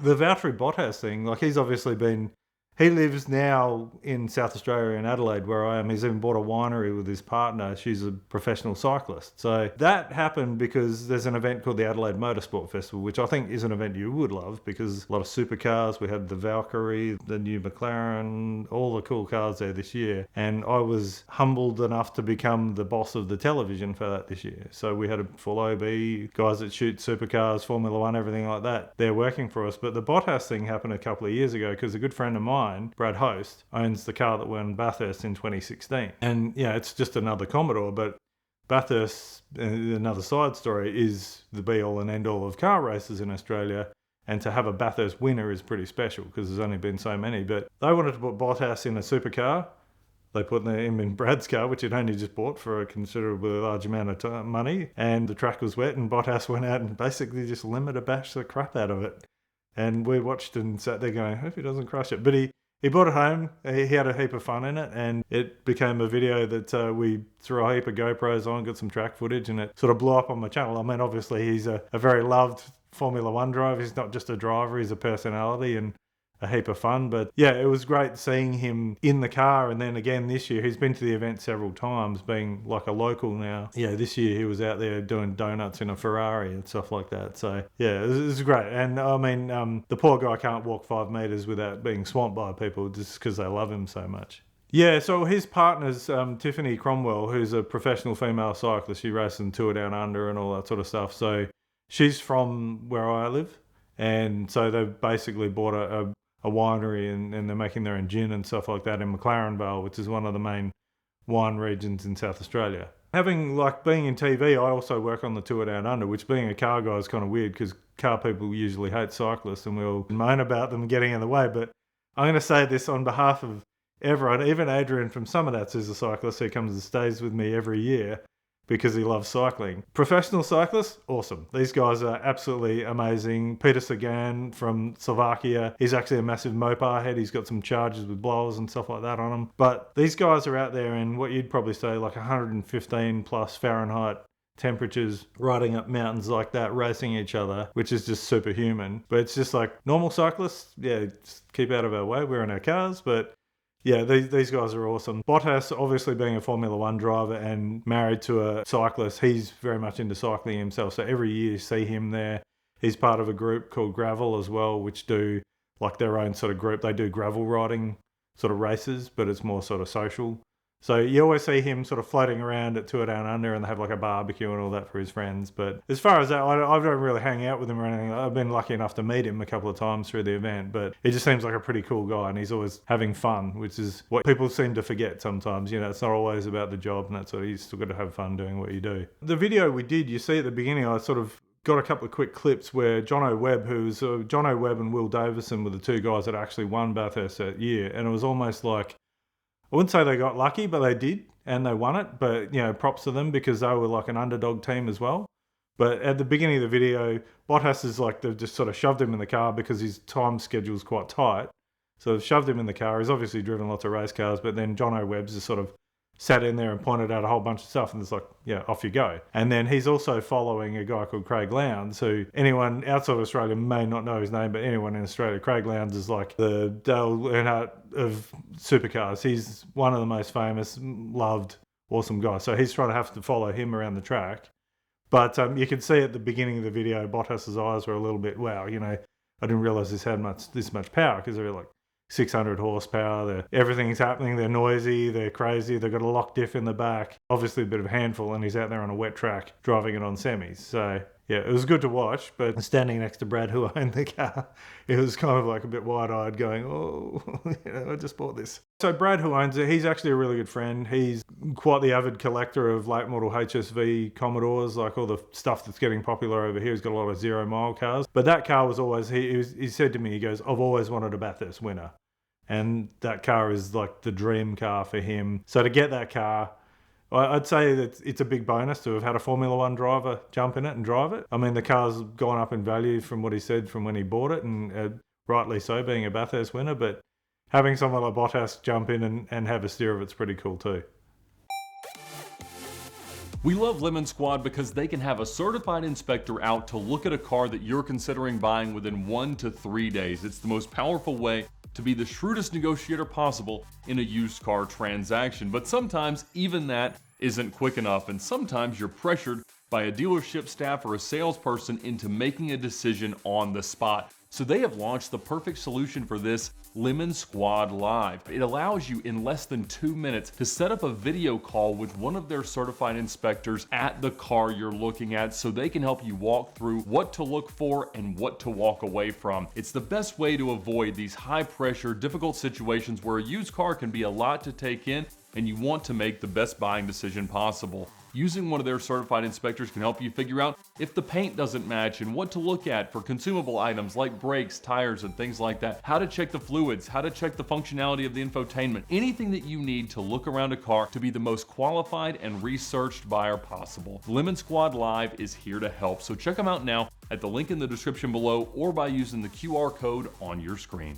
The Valtteri Bottas thing, like he's obviously been... He lives now in South Australia in Adelaide, where I am. He's even bought a winery with his partner. She's a professional cyclist. So that happened because there's an event called the Adelaide Motorsport Festival, which I think is an event you would love because a lot of supercars. We had the Valkyrie, the new McLaren, all the cool cars there this year. And I was humbled enough to become the boss of the television for that this year. So we had a full OB, guys that shoot supercars, Formula One, everything like that. They're working for us. But the Bottas thing happened a couple of years ago because a good friend of mine, Brad Host, owns the car that won Bathurst in 2016. And yeah, it's just another Commodore, but Bathurst, another side story, is the be-all and end-all of car races in Australia. And to have a Bathurst winner is pretty special because there's only been so many. But they wanted to put Bottas in a supercar. They put him in Brad's car, which he'd only just bought for a considerably large amount of money. And the track was wet and Bottas went out and basically just limiter bashed the crap out of it. And we watched and sat there going, I hope he doesn't crush it. But he brought it home. He had a heap of fun in it. And it became a video that we threw a heap of GoPros on, got some track footage, and it sort of blew up on my channel. I mean, obviously, he's a very loved Formula One driver. He's not just a driver. He's a personality and a heap of fun. But yeah, it was great seeing him in the car. And then again this year, he's been to the event several times, being like a local now. Yeah, this year he was out there doing donuts in a Ferrari and stuff like that. So yeah, it was great. And I mean, the poor guy can't walk 5 meters without being swamped by people just because they love him so much. Yeah, so his partner's Tiffany Cromwell, who's a professional female cyclist. She races in Tour Down Under and all that sort of stuff. So she's from where I live. And so they've basically bought a winery and they're making their own gin and stuff like that in McLaren Vale, which is one of the main wine regions in South Australia. Having, like, being in TV, I also work on the Tour Down Under, which being a car guy is kind of weird because car people usually hate cyclists and we'll moan about them getting in the way. But I'm going to say this on behalf of everyone, even Adrian from Summernats, who's a cyclist who comes and stays with me every year because he loves cycling. Professional cyclists, awesome. These guys are absolutely amazing. Peter Sagan from Slovakia, he's actually a massive Mopar head. He's got some chargers with blowers and stuff like that on them. But these guys are out there in what you'd probably say like 115 plus Fahrenheit temperatures, riding up mountains like that, racing each other, which is just superhuman. But it's just like normal cyclists, yeah, just keep out of our way. We're in our cars, but yeah, these guys are awesome. Bottas, obviously being a Formula One driver and married to a cyclist, he's very much into cycling himself. So every year you see him there. He's part of a group called Gravel as well, which do like their own sort of group. They do gravel riding sort of races, but it's more sort of social. So you always see him sort of floating around at Tour Down Under and they have like a barbecue and all that for his friends. But as far as that, I don't really hang out with him or anything. I've been lucky enough to meet him a couple of times through the event, but he just seems like a pretty cool guy and he's always having fun, which is what people seem to forget sometimes. You know, it's not always about the job and that's what you still got to have fun doing what you do. The video we did, you see at the beginning, I sort of got a couple of quick clips where Jono Webb, Jono Webb and Will Davison were the two guys that actually won Bathurst that year. And it was almost like, I wouldn't say they got lucky, but they did, and they won it. But, you know, props to them because they were like an underdog team as well. But at the beginning of the video, Bottas is like, they've just sort of shoved him in the car because his time schedule is quite tight. So they've shoved him in the car. He's obviously driven lots of race cars, but then Jono Webb's just sort of sat in there and pointed out a whole bunch of stuff and it's like, yeah, off you go. And then he's also following a guy called Craig Lowndes, who anyone outside of Australia may not know his name, but anyone in Australia, Craig Lowndes is like the Dale Earnhardt of supercars. He's one of the most famous, loved, awesome guys. So he's trying to have to follow him around the track. But you can see at the beginning of the video, Bottas's eyes were a little bit, wow, you know, I didn't realise this had this much power because they're like 600 horsepower, everything's happening, they're noisy, they're crazy, they've got a lock diff in the back, obviously a bit of a handful, and he's out there on a wet track driving it on semis. So yeah, it was good to watch, but standing next to Brad, who owned the car, it was kind of like a bit wide-eyed going, oh, you know, I just bought this. So Brad, who owns it, he's actually a really good friend. He's quite the avid collector of late model HSV Commodores, like all the stuff that's getting popular over here. He's got a lot of 0-mile cars. But that car was always, he said to me, he goes, I've always wanted a Bathurst winner. And that car is like the dream car for him. So to get that car, I'd say that it's a big bonus to have had a Formula One driver jump in it and drive it. I mean, the car's gone up in value from what he said from when he bought it, and rightly so, being a Bathurst winner. But having someone like Bottas jump in and have a steer of it's pretty cool too. We love Lemon Squad because they can have a certified inspector out to look at a car that you're considering buying within 1 to 3 days. It's the most powerful way to be the shrewdest negotiator possible in a used car transaction. But sometimes even that isn't quick enough, and sometimes you're pressured by a dealership staff or a salesperson into making a decision on the spot. So they have launched the perfect solution for this, Lemon Squad Live. It allows you in less than 2 minutes to set up a video call with one of their certified inspectors at the car you're looking at, so they can help you walk through what to look for and what to walk away from. It's the best way to avoid these high pressure, difficult situations where a used car can be a lot to take in and you want to make the best buying decision possible. Using one of their certified inspectors can help you figure out if the paint doesn't match and what to look at for consumable items like brakes, tires, and things like that. How to check the fluids, how to check the functionality of the infotainment. Anything that you need to look around a car to be the most qualified and researched buyer possible. Lemon Squad Live is here to help, so check them out now at the link in the description below or by using the QR code on your screen.